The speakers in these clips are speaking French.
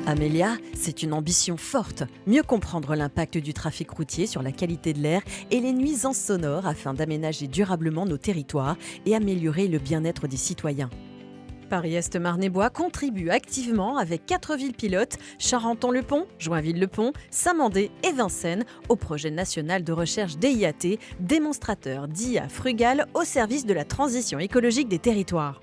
Amelia, c'est une ambition forte, mieux comprendre l'impact du trafic routier sur la qualité de l'air et les nuisances sonores afin d'aménager durablement nos territoires et améliorer le bien-être des citoyens. Paris-Est-Marne-et-Bois contribue activement avec 4 villes pilotes, Charenton-le-Pont, Joinville-le-Pont, Saint-Mandé et Vincennes, au projet national de recherche DIAT, démonstrateur d'IA frugal au service de la transition écologique des territoires.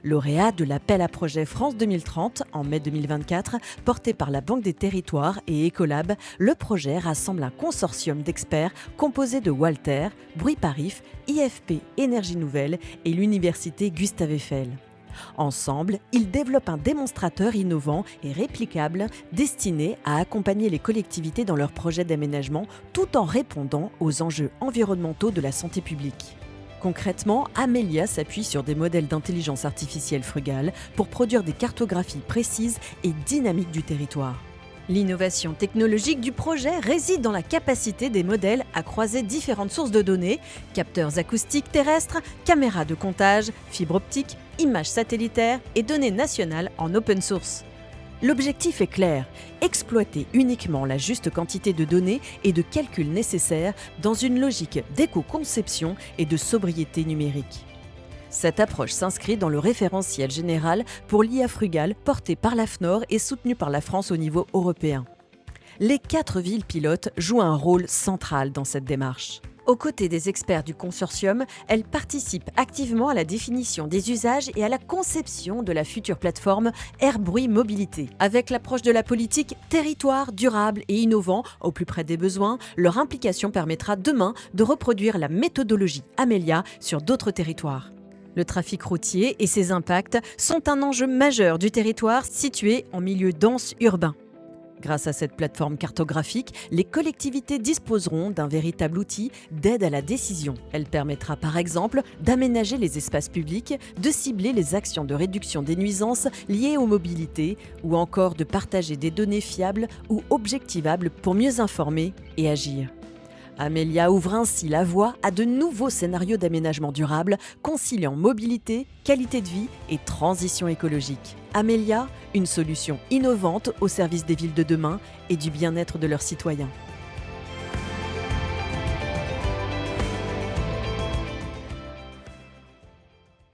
Lauréat de l'appel à projet France 2030 en mai 2024, porté par la Banque des Territoires et Ecolab, le projet rassemble un consortium d'experts composé de Walter, Bruit-Parif, IFP Énergie Nouvelle et l'Université Gustave Eiffel. Ensemble, ils développent un démonstrateur innovant et réplicable destiné à accompagner les collectivités dans leurs projets d'aménagement tout en répondant aux enjeux environnementaux de la santé publique. Concrètement, Amelia s'appuie sur des modèles d'intelligence artificielle frugale pour produire des cartographies précises et dynamiques du territoire. L'innovation technologique du projet réside dans la capacité des modèles à croiser différentes sources de données, capteurs acoustiques terrestres, caméras de comptage, fibres optiques, images satellitaires et données nationales en open source. L'objectif est clair, exploiter uniquement la juste quantité de données et de calculs nécessaires dans une logique d'éco-conception et de sobriété numérique. Cette approche s'inscrit dans le référentiel général pour l'IA frugale porté par l'AFNOR et soutenu par la France au niveau européen. Les 4 villes pilotes jouent un rôle central dans cette démarche. Aux côtés des experts du consortium, elles participent activement à la définition des usages et à la conception de la future plateforme Air Bruit Mobilité. Avec l'approche de la politique territoire durable et innovant au plus près des besoins, leur implication permettra demain de reproduire la méthodologie Amelia sur d'autres territoires. Le trafic routier et ses impacts sont un enjeu majeur du territoire situé en milieu dense urbain. Grâce à cette plateforme cartographique, les collectivités disposeront d'un véritable outil d'aide à la décision. Elle permettra par exemple d'aménager les espaces publics, de cibler les actions de réduction des nuisances liées aux mobilités ou encore de partager des données fiables ou objectivables pour mieux informer et agir. Amelia ouvre ainsi la voie à de nouveaux scénarios d'aménagement durable, conciliant mobilité, qualité de vie et transition écologique. Amelia, une solution innovante au service des villes de demain et du bien-être de leurs citoyens.